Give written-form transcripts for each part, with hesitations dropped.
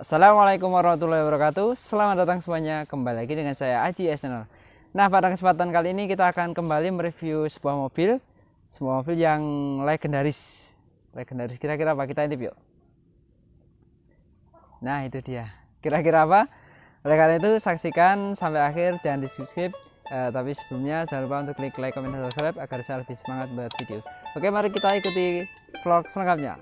Assalamualaikum warahmatullahi wabarakatuh. Selamat datang semuanya, kembali lagi dengan saya Aji Channel. Nah, pada kesempatan kali ini kita akan kembali mereview sebuah mobil yang legendaris. Kira-kira apa? Kita intip yuk. Nah, itu dia. Kira-kira apa? Oleh karena itu saksikan sampai akhir, jangan di skip. Tapi sebelumnya jangan lupa untuk klik like, komen, dan subscribe agar saya lebih semangat buat video. Oke, mari kita ikuti vlog selengkapnya.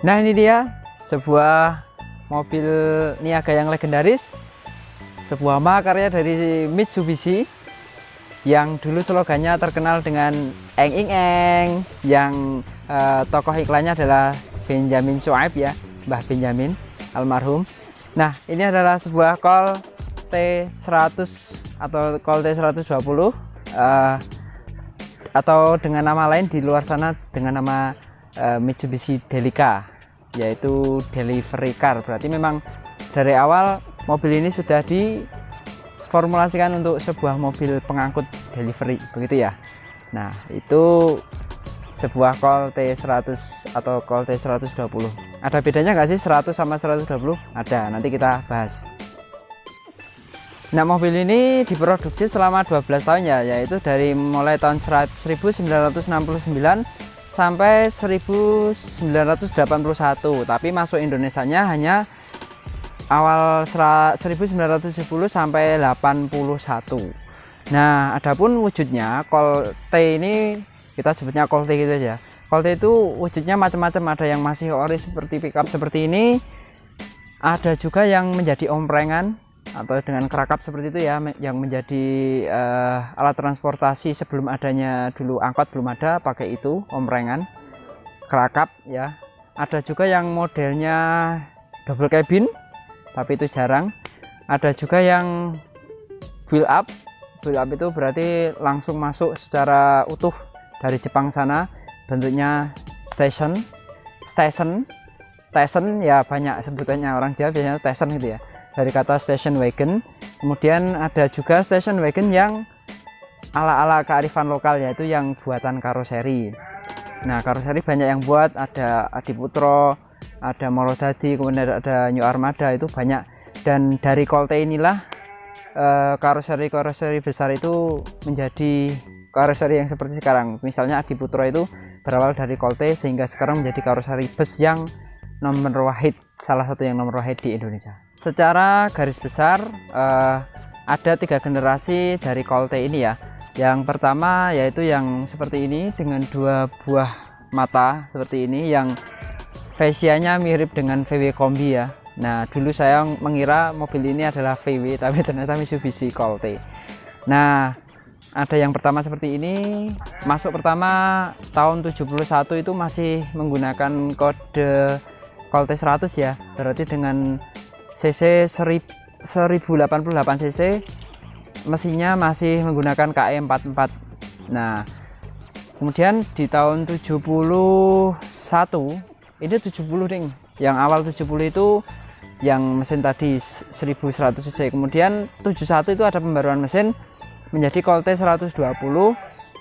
Nah, ini dia sebuah mobil niaga yang legendaris, sebuah mahakarya dari Mitsubishi yang dulu slogannya terkenal dengan eng ing eng, yang tokoh iklannya adalah Benjamin Sueb ya, Mbah Benjamin almarhum. Nah, ini adalah sebuah Colt T100 atau Colt T120 atau dengan nama lain di luar sana dengan nama Mitsubishi Delica, yaitu delivery car. Berarti memang dari awal mobil ini sudah diformulasikan untuk sebuah mobil pengangkut delivery, begitu ya. Nah, itu sebuah Colt T100 atau Colt T120. Ada bedanya nggak sih 100 sama 120? Ada, nanti kita bahas. Nah, mobil ini diproduksi selama 12 tahun ya, yaitu dari mulai tahun 1969 sampai 1981, tapi masuk Indonesianya hanya awal 1970 sampai 81. Nah, adapun wujudnya Colt T ini kita sebutnya Colt T gitu aja. Colt T itu wujudnya macam-macam, ada yang masih ori seperti pickup seperti ini, ada juga yang menjadi omprengan atau dengan kerakap seperti itu ya, yang menjadi alat transportasi sebelum adanya dulu angkot, belum ada pakai itu omprengan kerakap ya. Ada juga yang modelnya double cabin, tapi itu jarang. Ada juga yang wheel up itu berarti langsung masuk secara utuh dari Jepang sana, bentuknya station ya, banyak sebutannya orang Jawa biasanya station gitu ya, dari kata station wagon. Kemudian ada juga station wagon yang ala-ala kearifan lokal, yaitu yang buatan karoseri. Nah, karoseri banyak yang buat, ada Adiputro, ada Molodadi, kemudian ada New Armada, itu banyak. Dan dari Colt T inilah karoseri besar itu menjadi karoseri yang seperti sekarang. Misalnya Adiputro itu berawal dari Colt T sehingga sekarang menjadi karoseri bus yang nomor wahid, salah satu yang nomor wahid di Indonesia. Secara garis besar ada 3 generasi dari Colt T ini ya. Yang pertama yaitu yang seperti ini dengan 2 buah mata seperti ini, yang fascianya mirip dengan VW Kombi ya. Nah, dulu saya mengira mobil ini adalah VW, tapi ternyata Mitsubishi Colt T. Nah, ada yang pertama seperti ini, masuk pertama tahun 71 itu masih menggunakan kode Colt T100 ya, berarti dengan cc 1088 cc, mesinnya masih menggunakan KE44. Nah, kemudian di tahun 71 ini 70 ding, yang awal 70 itu yang mesin tadi 1100 cc. Kemudian 71 itu ada pembaruan mesin menjadi Colt 120.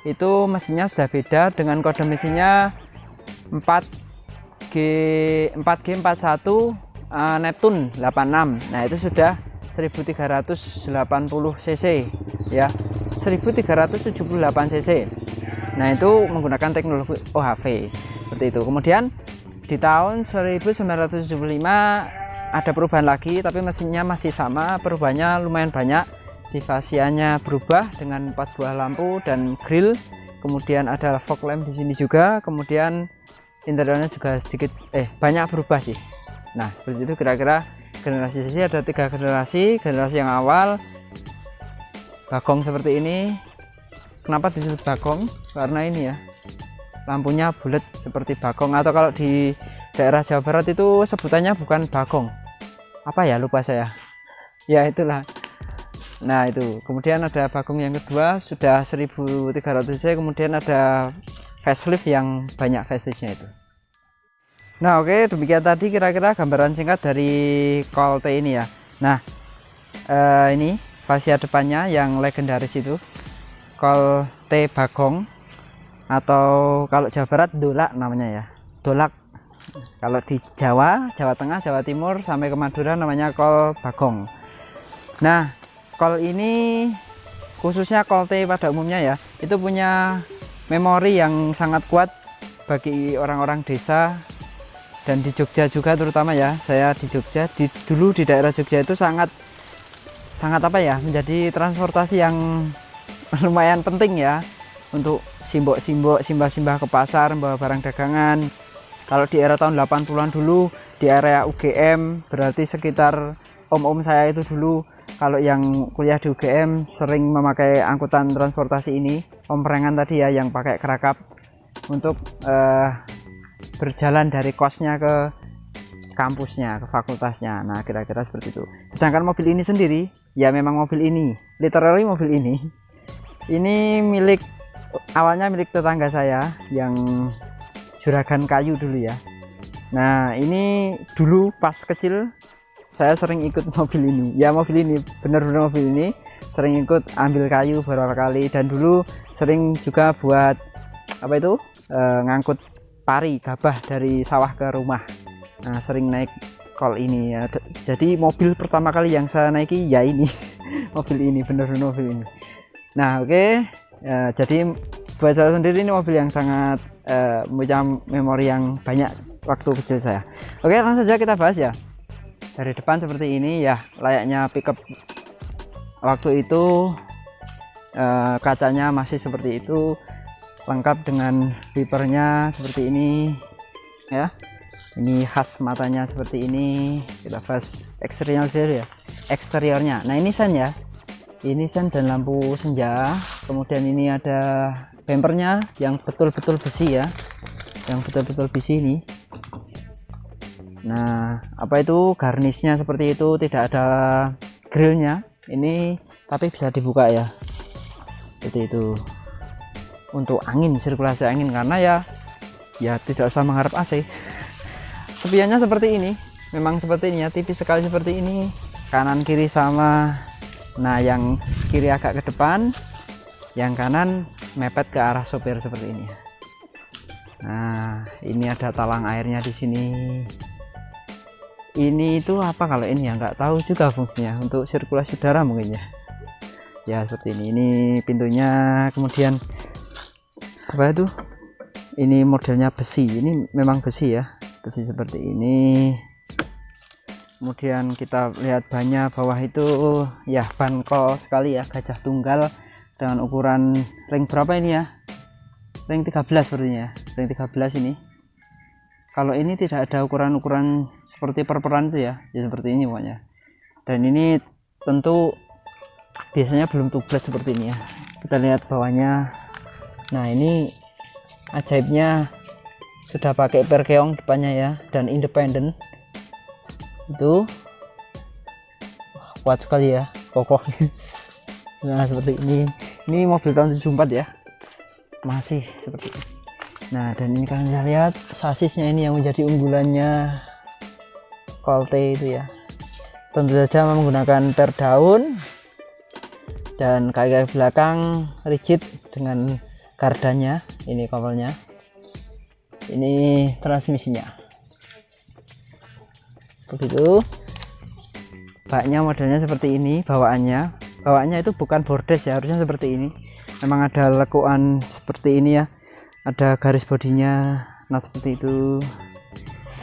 Itu mesinnya sudah beda dengan kode mesinnya 4G41 Neptune 86. Nah itu sudah 1380 cc ya, 1378 cc. Nah itu menggunakan teknologi OHV seperti itu. Kemudian di tahun 1975 ada perubahan lagi, tapi mesinnya masih sama, perubahannya lumayan banyak. Di fasianya berubah dengan 4 buah lampu dan grill, kemudian ada fog lamp di sini juga, kemudian interiornya juga sedikit banyak berubah sih. Nah seperti itu kira-kira generasi sisi. Ada 3 generasi. Generasi yang awal bagong seperti ini. Kenapa disebut bagong? Karena ini ya, lampunya bulat seperti bagong, atau kalau di daerah Jawa Barat itu sebutannya bukan bagong, apa ya, lupa saya ya, itulah. Nah itu kemudian ada bagong yang kedua sudah 1300 cc, kemudian ada facelift yang banyak faceliftnya itu. Nah oke, demikian tadi kira-kira gambaran singkat dari Colt ini ya. Nah ini fascia depannya yang legendaris itu, Colt Bagong, atau kalau Jawa Barat Dolak namanya ya, Dolak. Kalau di Jawa, Jawa Tengah, Jawa Timur sampai ke Madura namanya Colt Bagong. Nah Colt ini khususnya Colt pada umumnya ya, itu punya memori yang sangat kuat bagi orang-orang desa dan di Jogja juga terutama ya. Saya di Jogja, dulu di daerah Jogja itu sangat apa ya, menjadi transportasi yang lumayan penting ya, untuk simbah-simbah ke pasar, membawa barang dagangan. Kalau di era tahun 80-an dulu di area UGM, berarti sekitar om-om saya itu dulu kalau yang kuliah di UGM sering memakai angkutan transportasi ini, om Prengan tadi ya, yang pakai kerakap untuk berjalan dari kosnya ke kampusnya, ke fakultasnya. Nah kira-kira seperti itu. Sedangkan mobil ini sendiri ya, memang mobil ini literally mobil ini milik, awalnya milik tetangga saya yang juragan kayu dulu ya. Nah ini dulu pas kecil saya sering ikut mobil ini ya, mobil ini bener-bener mobil ini sering ikut ambil kayu beberapa kali, dan dulu sering juga buat apa itu, ngangkut pari gabah dari sawah ke rumah. Nah sering naik Colt ini ya. Jadi mobil pertama kali yang saya naiki ya ini mobil ini, bener-bener mobil ini. Nah oke, jadi buat saya sendiri ini mobil yang sangat punya memori yang banyak waktu kecil saya. Oke, langsung saja kita bahas ya. Dari depan seperti ini ya, layaknya pickup waktu itu. Kacanya masih seperti itu, lengkap dengan wipernya seperti ini ya. Ini khas matanya seperti ini. Kita bahas eksteriornya ya, eksteriornya. Nah ini sen ya, ini sen dan lampu senja. Kemudian ini ada bempernya yang betul-betul besi ya, yang betul-betul besi ini. Nah apa itu, garnisnya seperti itu, tidak ada grillnya ini, tapi bisa dibuka ya, seperti itu, untuk angin, sirkulasi angin, karena ya tidak usah mengharap AC. Sepiannya seperti ini, memang seperti ini ya, tipis sekali seperti ini, kanan kiri sama. Nah yang kiri agak ke depan, yang kanan mepet ke arah sopir seperti ini. Nah ini ada talang airnya di sini. Ini itu apa kalau ini ya, nggak tahu juga fungsinya, untuk sirkulasi udara mungkin ya. Ya seperti ini pintunya. Kemudian apa itu, ini modelnya besi, ini memang besi ya, besi seperti ini. Kemudian kita lihat bannya bawah itu ya, ban kol sekali ya, gajah tunggal dengan ukuran ring berapa ini ya, ring 13 sepertinya ya, ring 13 ini. Kalau ini tidak ada ukuran-ukuran seperti perperan itu ya, ya seperti ini pokoknya. Dan ini tentu biasanya belum tubeless seperti ini ya. Kita lihat bawahnya. Nah ini ajaibnya sudah pakai perkeong depannya ya, dan independen itu kuat sekali ya, kokoh. Nah seperti ini mobil tahun 74 ya, masih seperti ini. Nah dan ini kalian bisa lihat sasisnya ini yang menjadi unggulannya Colt itu ya. tentu saja menggunakan per daun, dan kaki-kaki belakang rigid dengan gardanya. Ini kopelnya, ini transmisinya begitu. Baknya modelnya seperti ini. Bawaannya itu bukan bordes ya, harusnya seperti ini. Memang ada lekuan seperti ini ya, ada garis bodinya, nah seperti itu.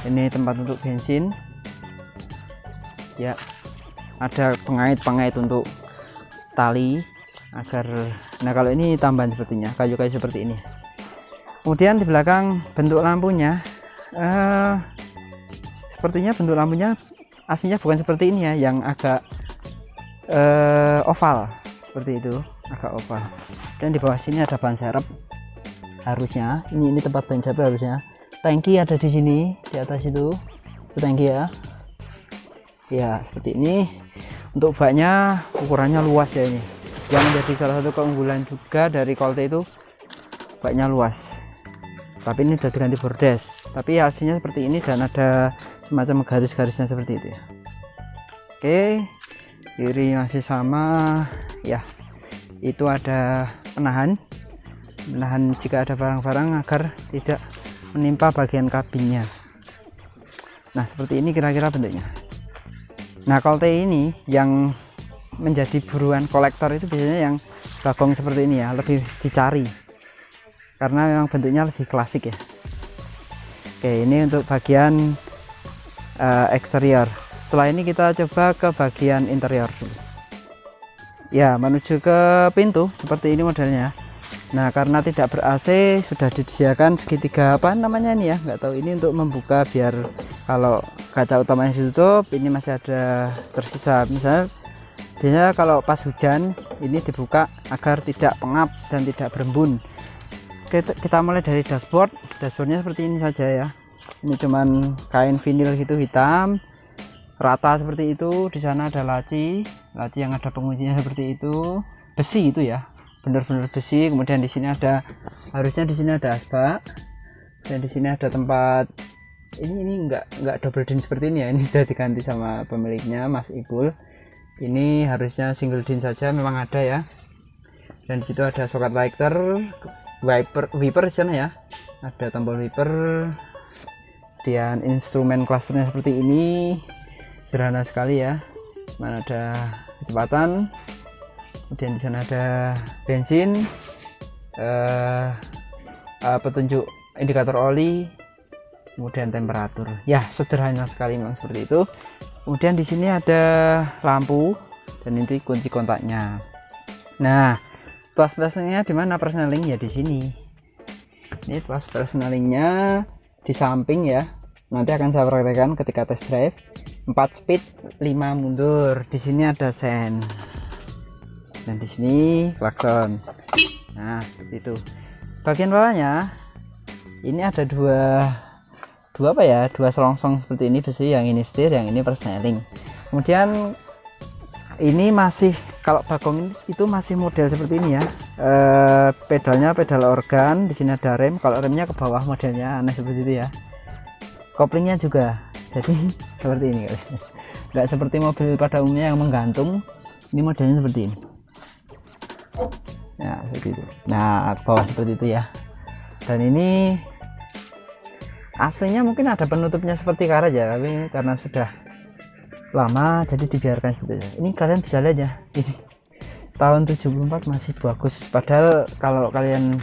Ini tempat untuk bensin ya, ada pengait untuk tali agar, nah kalau ini tambahan sepertinya kayu-kayu seperti ini. Kemudian di belakang bentuk lampunya, sepertinya bentuk lampunya aslinya bukan seperti ini ya, yang agak oval seperti itu, agak oval. Dan di bawah sini ada ban serep, harusnya ini tempat ban serep harusnya. Tangki ada di sini, di atas itu tangki ya. Ya seperti ini. Untuk baknya ukurannya luas ya, ini yang menjadi salah satu keunggulan juga dari Colte itu, baknya luas. Tapi ini sudah diganti bordes, tapi hasilnya seperti ini dan ada semacam garis-garisnya seperti itu ya. Oke, kiri masih sama ya, itu ada penahan jika ada barang-barang agar tidak menimpa bagian kabinnya. Nah seperti ini kira-kira bentuknya. Nah Colte ini yang menjadi buruan kolektor itu biasanya yang bagong seperti ini ya, lebih dicari karena memang bentuknya lebih klasik ya. Oke, ini untuk bagian eksterior. Setelah ini kita coba ke bagian interior dulu. Ya, menuju ke pintu seperti ini modelnya. Nah, karena tidak ber AC sudah disediakan segitiga apa namanya ini ya, nggak tahu, ini untuk membuka biar kalau kaca utamanya ditutup ini masih ada tersisa. Misalnya biasanya kalau pas hujan ini dibuka agar tidak pengap dan tidak berembun. Kita mulai dari dashboardnya seperti ini saja ya. Ini cuman kain vinil gitu hitam rata seperti itu. Di sana ada laci yang ada penguncinya seperti itu, besi itu ya, benar-benar besi. Kemudian di sini ada, harusnya di sini ada asbak, dan di sini ada tempat ini enggak double din seperti ini ya, ini sudah diganti sama pemiliknya Mas Ibul. Ini harusnya single din saja, memang ada ya. Dan di situ ada soket lighter, wiper di sana ya, ada tombol wiper, dan instrumen clusternya seperti ini, sederhana sekali ya. Mana ada kecepatan, kemudian di sana ada bensin, petunjuk indikator oli, kemudian temperatur. Ya sederhana sekali memang seperti itu. Kemudian di sini ada lampu dan ini kunci kontaknya. Nah, tuas persnelingnya di mana? Persneling ya di sini. Ini tuas persnelingnya di samping ya. Nanti akan saya praktekkan ketika test drive. 4 speed, 5 mundur. Di sini ada sen. Dan di sini klakson. Nah, seperti itu. Bagian bawahnya ini ada dua selongsong seperti ini besi, yang ini setir, yang ini persneling. Kemudian ini masih, kalau bagong itu masih model seperti ini ya. Pedalnya pedal organ, di sini ada rem. Kalau remnya ke bawah modelnya aneh seperti itu ya. Koplingnya juga jadi seperti ini, nggak seperti mobil pada umumnya yang menggantung. Ini modelnya seperti ini. Nah seperti itu. Nah bawah seperti itu ya. Dan ini AC-nya mungkin ada penutupnya seperti karet ya, tapi karena sudah lama jadi dibiarkan seperti itu. Ini kalian bisa lihat ya, ini tahun 74 masih bagus. Padahal kalau kalian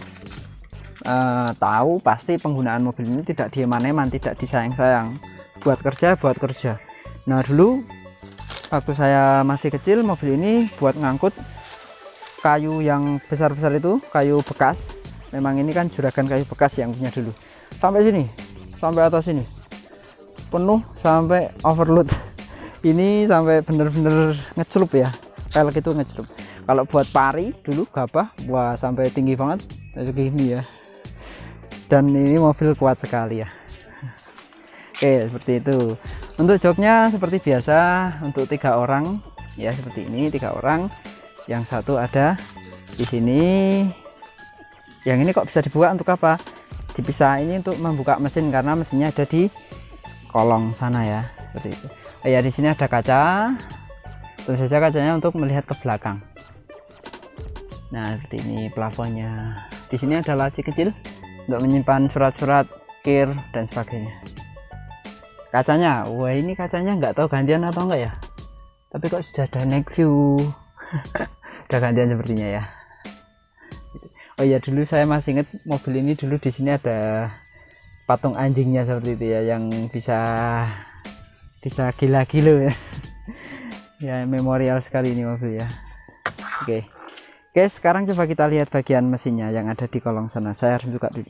tahu pasti penggunaan mobil ini tidak dieman-eman, tidak disayang-sayang, buat kerja. Nah dulu waktu saya masih kecil, mobil ini buat ngangkut kayu yang besar-besar itu, kayu bekas. Memang ini kan juragan kayu bekas yang punya dulu, sampai sini, sampai atas ini penuh sampai overload. Ini sampai bener-bener ngecelup ya, pelek itu ngecelup. Kalau buat pari dulu gabah, wah sampai tinggi banget kayak gini ya. Dan ini mobil kuat sekali ya. Oke seperti itu. Untuk joknya seperti biasa untuk 3 orang ya, seperti ini 3 orang. Yang satu ada di sini. Yang ini kok bisa dibuka untuk apa? Dipisah, ini untuk membuka mesin karena mesinnya ada di kolong sana ya, seperti itu. Oh ya, di sini ada kaca. Tentu saja kacanya untuk melihat ke belakang. Nah, seperti ini plafonnya. Di sini ada laci kecil untuk menyimpan surat-surat, kir dan sebagainya. Kacanya, wah ini kacanya nggak tahu gantian atau enggak ya. Tapi kok sudah ada next view. Udah gantian sepertinya ya. Oh ya, dulu saya masih ingat mobil ini dulu di sini ada patung anjingnya seperti itu ya, yang bisa gila-gila ya. Ya, memorial sekali ini mobil ya. Oke. Oke, sekarang coba kita lihat bagian mesinnya yang ada di kolong sana. Saya harus buka dulu.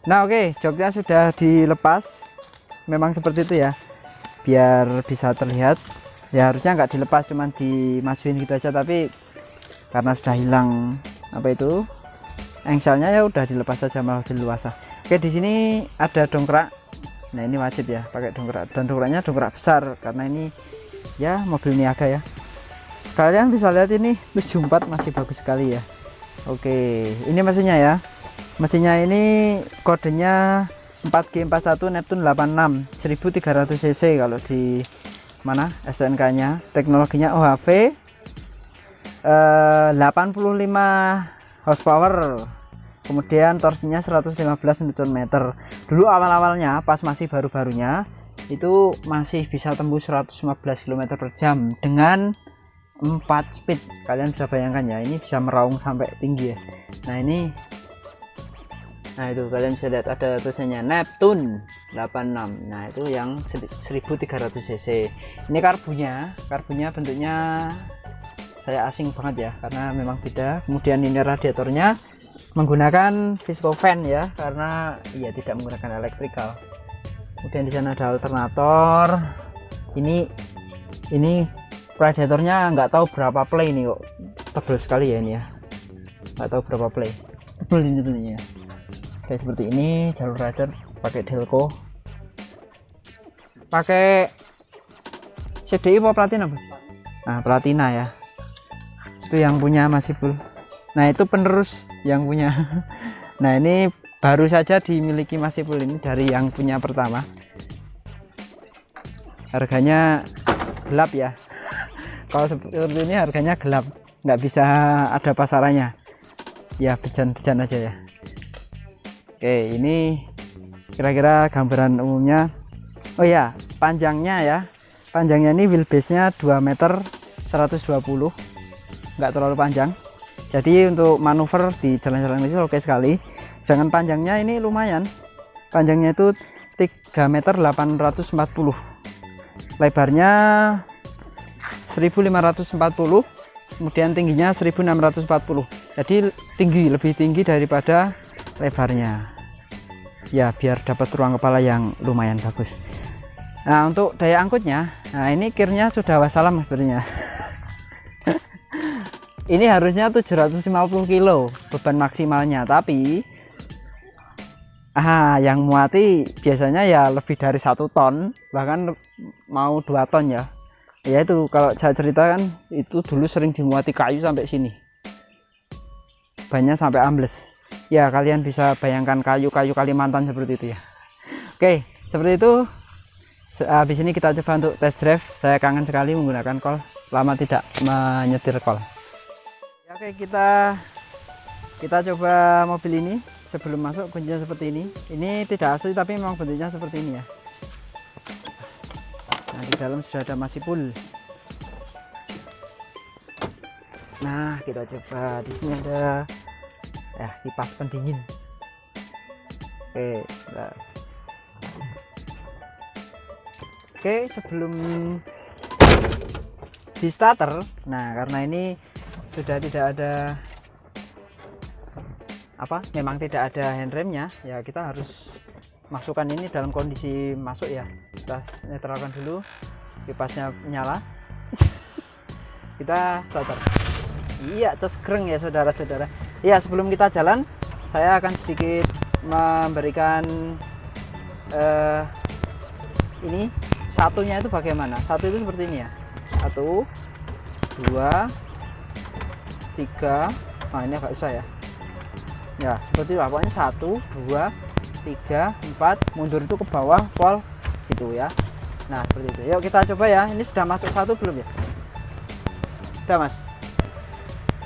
Nah, oke, joknya sudah dilepas. Memang seperti itu ya, biar bisa terlihat. Ya harusnya nggak dilepas, cuman dimajuin gitu aja, tapi karena sudah hilang apa itu engselnya, ya udah dilepas saja malah lebih luasa. Oke, di sini ada dongkrak. Nah, ini wajib ya pakai dongkrak, dan dongkraknya dongkrak besar karena ini ya mobil niaga ya. Kalian bisa lihat ini 74 masih bagus sekali ya. Oke, ini mesinnya ya. Mesinnya ini kodenya 4G41 Neptune 86 1300 cc kalau di mana STNK nya. Teknologinya OHV, 85 horsepower, kemudian torsinya 115 Nm. Dulu awal-awalnya pas masih baru-barunya itu masih bisa tembus 115 km/jam dengan 4 speed. Kalian bisa bayangkan ya, ini bisa meraung sampai tinggi ya. Nah ini, nah itu kalian bisa lihat ada tulisannya Neptune 86. Nah itu yang 1300 cc. Ini karbunya bentuknya saya asing banget ya, karena memang beda. Kemudian ini radiatornya menggunakan viscofan ya, karena ya tidak menggunakan elektrikal. Kemudian di sana ada alternator. Ini radiatornya nggak tahu berapa play nih, kok tebal sekali ya ini ya, nggak tahu berapa play, tebal ini tentunya. Kayak seperti ini, jalur rider pakai Delco, pakai CDI apa Platina Bu? Nah Platina ya, itu yang punya Masipul. Nah itu penerus yang punya. Nah ini baru saja dimiliki Masipul ini dari yang punya pertama. Harganya gelap ya. Kalau seperti ini harganya gelap, nggak bisa ada pasarannya ya, bejan-bejan aja ya. Oke, ini kira-kira gambaran umumnya. Oh ya, panjangnya ya, panjangnya ini wheelbase nya 2 meter 120, nggak terlalu panjang, jadi untuk manuver di jalan-jalan itu oke sekali. Sedangkan panjangnya ini lumayan, panjangnya itu 3 meter 840, lebarnya 1540, kemudian tingginya 1640. Jadi tinggi, lebih tinggi daripada lebarnya ya, biar dapat ruang kepala yang lumayan bagus. Nah untuk daya angkutnya, nah ini kirnya sudah wassalam sebenarnya. Ini harusnya 750 kilo beban maksimalnya, tapi yang muati biasanya ya lebih dari 1 ton, bahkan mau 2 ton ya. Ya itu kalau saya ceritakan, itu dulu sering dimuati kayu sampai sini, bannya sampai ambles ya. Kalian bisa bayangkan kayu-kayu Kalimantan seperti itu ya. Oke, seperti itu. Habis ini kita coba untuk test drive. Saya kangen sekali menggunakan kol, lama tidak menyetir kol ya. Oke, kita coba mobil ini. Sebelum masuk kuncinya seperti ini. Ini tidak asli tapi memang bentuknya seperti ini ya. Nah di dalam sudah ada Masipul. Nah kita coba, di sini ada kipas pendingin. Oke, nah. Oke, sebelum di starter, nah karena ini sudah tidak ada memang tidak ada handremnya ya, kita harus masukkan ini dalam kondisi masuk ya. Kita netralkan dulu, kipasnya nyala. Kita starter. Iya, cesgreng ya saudara-saudara. Iya, sebelum kita jalan, saya akan sedikit memberikan ini satunya itu bagaimana. Satu itu seperti ini ya, 1 2 3. Nah ini agak susah ya. Ya seperti itu, pokoknya 1 2 3 4, mundur itu ke bawah pol gitu ya. Nah seperti itu. Yuk kita coba ya. Ini sudah masuk satu belum ya? Sudah mas.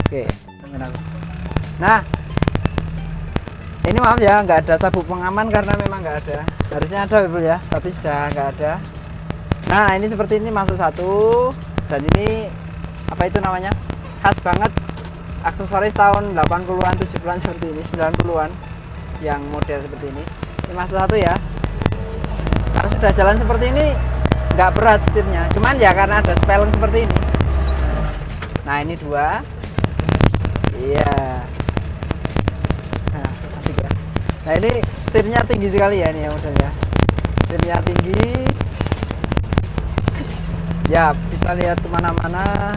Oke. Nah ini maaf ya, nggak ada sabuk pengaman karena memang nggak ada. Harusnya ada ya, tapi sudah nggak ada. Nah ini seperti ini masuk satu. Dan ini apa itu namanya, khas banget, aksesoris tahun 80-an 70-an seperti ini, 90-an yang model seperti ini masuk satu ya. Kalau sudah jalan seperti ini nggak berat setirnya, cuman ya karena ada spelling seperti ini. Nah ini dua, iya. Nah ini setirnya tinggi sekali ya, ini ya modelnya, setirnya tinggi ya, bisa lihat kemana-mana.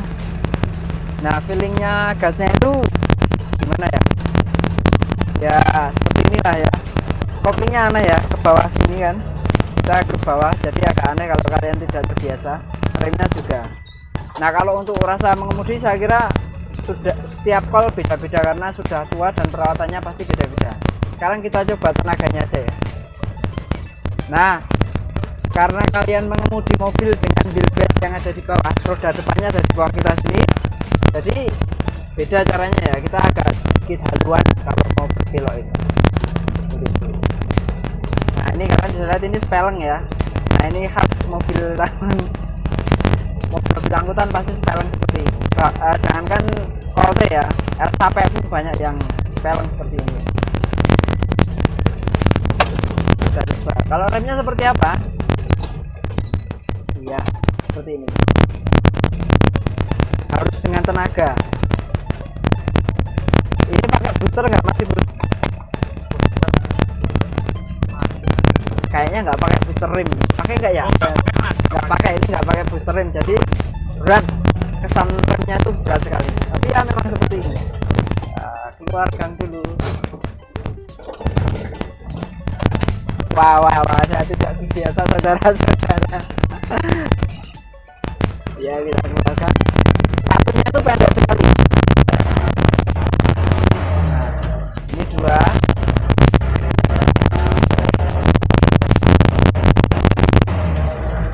Nah feelingnya gasnya itu gimana ya, ya seperti inilah ya. Koplingnya aneh ya, ke bawah sini kan, kita ke bawah, jadi agak aneh kalau kalian tidak terbiasa. Remnya juga. Nah kalau untuk rasa mengemudi saya kira sudah setiap call beda-beda karena sudah tua dan perawatannya pasti beda-beda. Sekarang kita coba tenaganya aja ya. Nah karena kalian mengemudi mobil dengan wheelbase yang ada di bawah, roda depannya ada di bawah kita sini, jadi beda caranya ya, kita agak sedikit haluan kalau mau berbelok ini. Nah ini kalian bisa lihat ini spelling ya. Nah ini khas mobil mobil angkutan pasti spelling seperti ini. Jangankan Colte ya, Elsa pun banyak yang spelling seperti ini. Kalau remnya seperti apa? Iya, seperti ini. Harus dengan tenaga. Ini pakai booster nggak, masih booster? Kayaknya nggak pakai booster rim. Pakai nggak ya? Nggak pakai, ini nggak pakai booster rim. Jadi berat, kesan remnya itu berat sekali. Tapi ya memang seperti ini. Keluar gang dulu. Wah, saya tidak biasa saudara-saudara. Ya kita keluarkan. Satunya itu pendek sekali. Nah, ini dua.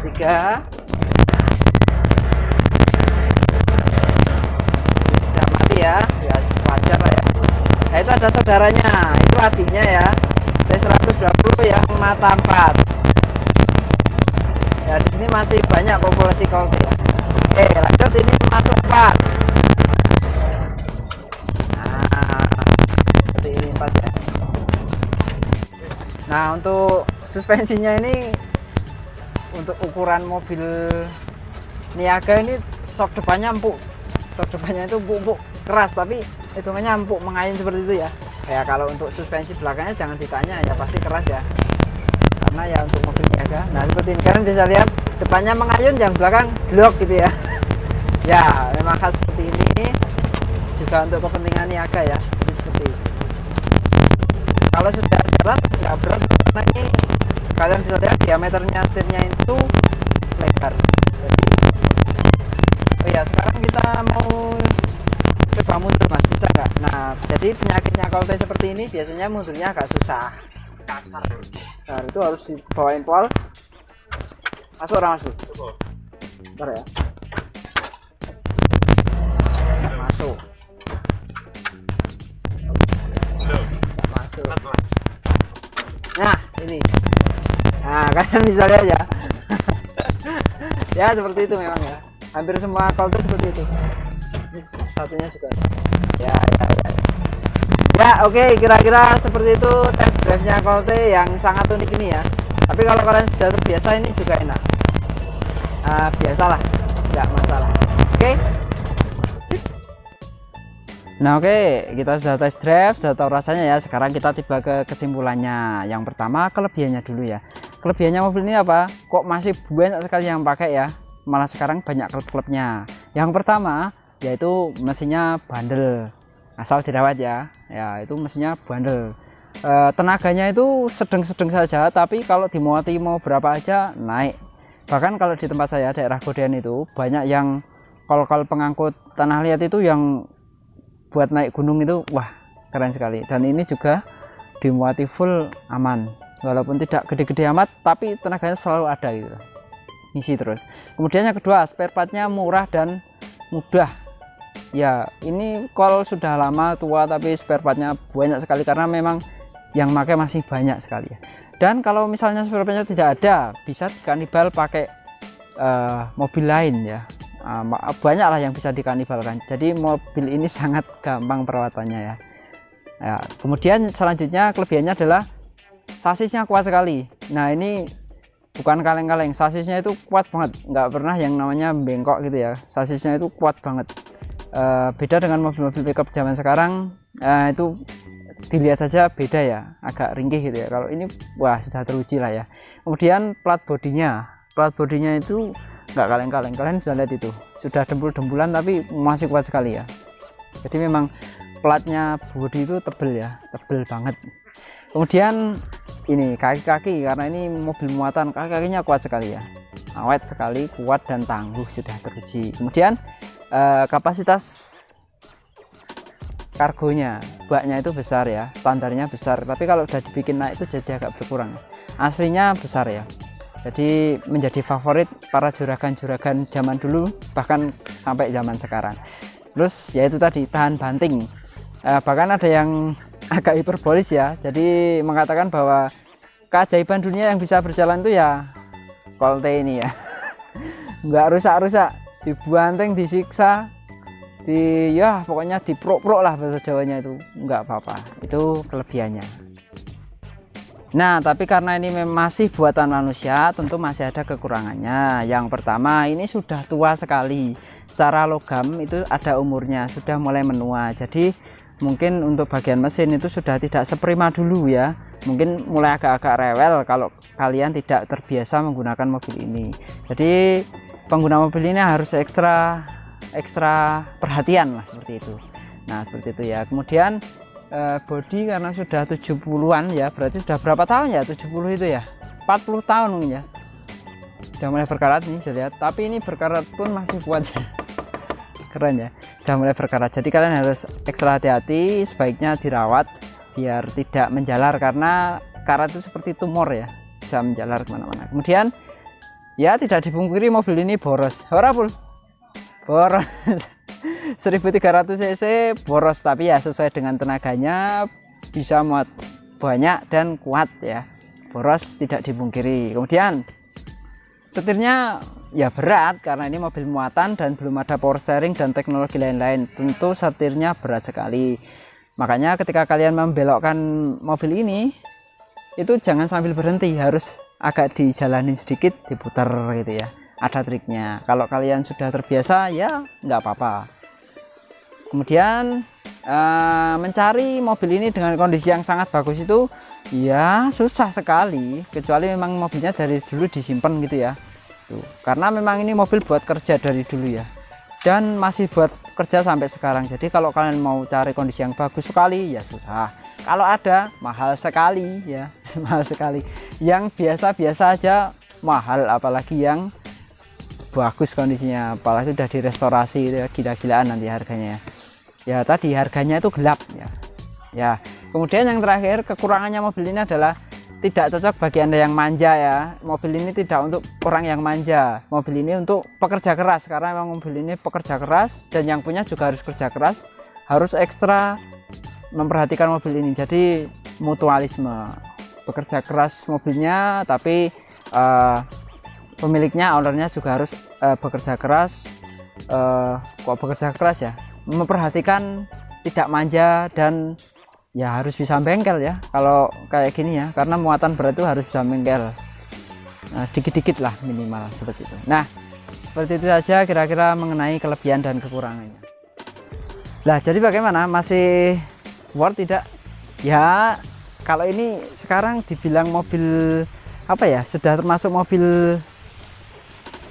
Tiga. Sudah mati ya, ya wajar lah ya. Nah itu ada saudaranya, itu adiknya ya. T120 yang mata 4. Ya di sini masih banyak populasi Colte ya. Oke lanjut, ini masuk 4. Nah seperti ini 4 ya. Nah untuk suspensinya ini, untuk ukuran mobil Niaga ini sok depannya empuk. Sok depannya itu empuk keras, tapi hitungannya empuk mengayun seperti itu ya. Ya kalau untuk suspensi belakangnya jangan ditanya ya, pasti keras ya, karena ya untuk mobil Niaga. Nah seperti ini kalian bisa lihat depannya mengayun, yang belakang slok gitu ya. Ya memang khas seperti ini juga untuk kepentingan Niaga ya. Jadi seperti ini. Kalau sudah jalan nggak berat karena ini kalian bisa lihat diameternya setirnya itu lebar. Jadi, oh ya sekarang kita mau coba mundur mas, bisa nggak? Nah jadi penyakitnya Colte seperti ini biasanya mundurnya agak susah, kasar itu harus dibawain pol. Masuk orang masuk, bentar ya, masuk, masuk. Nah ini, nah kalian bisa lihat ya. Ya seperti itu memang ya, hampir semua Colte seperti itu. Ini satunya juga ya. Oke, kira-kira seperti itu test drive nya Colte yang sangat unik ini ya. Tapi kalau kalian sudah terbiasa ini juga enak. Biasalah, nggak masalah. Oke. Nah oke, kita sudah test drive, sudah tahu rasanya ya. Sekarang kita tiba ke kesimpulannya. Yang pertama kelebihannya dulu ya. Kelebihannya mobil ini apa? Kok masih banyak sekali yang pakai ya? Malah sekarang banyak klub-klubnya. Yang pertama yaitu mesinnya bandel, asal dirawat ya. Ya itu mesinnya bandel. Tenaganya itu sedang-sedang saja, tapi kalau dimuati mau berapa aja naik. Bahkan kalau di tempat saya daerah Godean itu banyak yang kol-kol pengangkut tanah liat itu yang buat naik gunung itu, wah keren sekali. Dan ini juga dimuati full aman, walaupun tidak gede-gede amat, tapi tenaganya selalu ada gitu. ngisi terus. Kemudian yang kedua, spare partnya murah dan mudah. Ya, ini kol sudah lama tua tapi spare partnya banyak sekali karena memang yang pakai masih banyak sekali ya. Dan kalau misalnya spare partnya tidak ada, bisa dikanibal pakai mobil lain ya. Banyaklah yang bisa dikanibalkan. Jadi mobil ini sangat gampang perawatannya ya. Ya, kemudian selanjutnya kelebihannya adalah sasisnya kuat sekali. Nah, ini bukan kaleng-kaleng, sasisnya itu kuat banget, nggak pernah yang namanya bengkok gitu ya. Sasisnya itu kuat banget. Beda dengan mobil-mobil pickup zaman sekarang, itu dilihat saja beda ya, agak ringkih gitu ya. Kalau ini wah sudah teruji lah ya. Kemudian plat bodinya itu nggak kaleng-kaleng, kalian sudah lihat itu, sudah dempul-dempulan tapi masih kuat sekali ya. Jadi memang platnya bodi itu tebel ya, tebel banget. Kemudian ini kaki-kaki, karena ini mobil muatan, kaki-kakinya kuat sekali ya, awet sekali, kuat dan tangguh, sudah teruji. Kemudian kapasitas kargonya, baknya itu besar ya, standarnya besar, tapi kalau udah dibikin naik itu jadi agak berkurang. Aslinya besar ya, jadi menjadi favorit para juragan-juragan zaman dulu bahkan sampai zaman sekarang. Terus yaitu tadi tahan banting, bahkan ada yang agak hiperbolis ya, jadi mengatakan bahwa keajaiban dunia yang bisa berjalan itu ya Colt ini ya. Nggak rusak-rusak, dibanting, disiksa, ya pokoknya diprok-prok lah bahasa Jawanya, itu nggak apa-apa, itu kelebihannya. Nah, tapi karena ini masih buatan manusia, tentu masih ada kekurangannya. Yang pertama, ini sudah tua sekali, secara logam itu ada umurnya, sudah mulai menua. Jadi mungkin untuk bagian mesin itu sudah tidak seprima dulu ya, mungkin mulai agak-agak rewel kalau kalian tidak terbiasa menggunakan mobil ini. Jadi pengguna mobil ini harus ekstra perhatian lah, seperti itu. Nah, seperti itu ya. Kemudian bodi karena sudah 70-an ya, berarti sudah berapa tahun ya, 70 itu ya, 40 tahun mungkin ya, sudah mulai berkarat nih, bisa lihat. Tapi ini berkarat pun masih kuat ya, keren ya, sudah mulai berkarat. Jadi kalian harus ekstra hati-hati, sebaiknya dirawat biar tidak menjalar, karena karat itu seperti tumor ya, bisa menjalar kemana-mana. Kemudian ya tidak dipungkiri mobil ini boros, horapul boros. 1300 cc boros, tapi ya sesuai dengan tenaganya, bisa muat banyak dan kuat ya, boros tidak dipungkiri. Kemudian setirnya ya berat karena ini mobil muatan dan belum ada power steering dan teknologi lain-lain, tentu setirnya berat sekali. Makanya ketika kalian membelokkan mobil ini itu jangan sambil berhenti, harus agak dijalanin sedikit, diputar gitu ya, ada triknya. Kalau kalian sudah terbiasa ya nggak apa-apa. Kemudian mencari mobil ini dengan kondisi yang sangat bagus itu ya susah sekali, kecuali memang mobilnya dari dulu disimpan gitu ya. Tuh, karena memang ini mobil buat kerja dari dulu ya, dan masih buat kerja sampai sekarang. Jadi kalau kalian mau cari kondisi yang bagus sekali ya susah. Kalau ada mahal sekali ya, mahal sekali. Yang biasa-biasa aja mahal, apalagi yang bagus kondisinya, apalagi sudah direstorasi itu ya, gila-gilaan nanti harganya ya. Ya tadi harganya itu gelap ya. Ya, kemudian yang terakhir, kekurangannya mobil ini adalah tidak cocok bagi Anda yang manja ya. Mobil ini tidak untuk orang yang manja. Mobil ini untuk pekerja keras, karena memang mobil ini pekerja keras dan yang punya juga harus kerja keras, harus ekstra memperhatikan mobil ini. Jadi mutualisme, bekerja keras mobilnya, tapi pemiliknya, ownernya juga harus bekerja keras. Kok bekerja keras ya, memperhatikan, tidak manja, dan ya harus bisa bengkel ya kalau kayak gini ya, karena muatan berat itu harus bisa bengkel. Nah, sedikit-sedikit lah minimal, seperti itu. Nah, seperti itu saja kira-kira mengenai kelebihan dan kekurangannya. Nah, jadi bagaimana, masih worth tidak ya? Kalau ini sekarang dibilang mobil apa ya, sudah termasuk mobil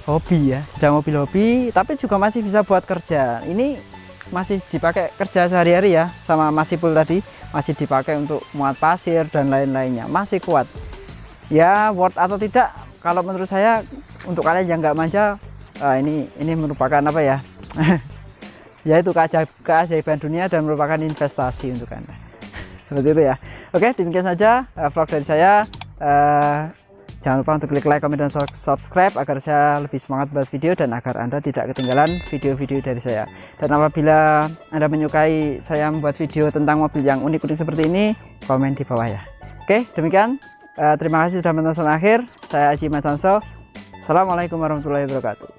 hobi ya, sudah mobil hobi, tapi juga masih bisa buat kerja. Ini masih dipakai kerja sehari-hari ya, sama Mas Ipul tadi masih dipakai untuk muat pasir dan lain-lainnya, masih kuat ya. Worth atau tidak, kalau menurut saya, untuk kalian yang nggak manja, ini merupakan apa ya yaitu keajaiban dunia dan merupakan investasi untuk Anda. Seperti itu ya. Oke, demikian saja vlog dari saya. Jangan lupa untuk klik like, komen, dan subscribe agar saya lebih semangat buat video dan agar Anda tidak ketinggalan video-video dari saya. Dan apabila Anda menyukai saya membuat video tentang mobil yang unik-unik seperti ini, komen di bawah ya. Oke, demikian. Terima kasih sudah menonton sampai akhir. Saya Aji Matanso. Assalamualaikum warahmatullahi wabarakatuh.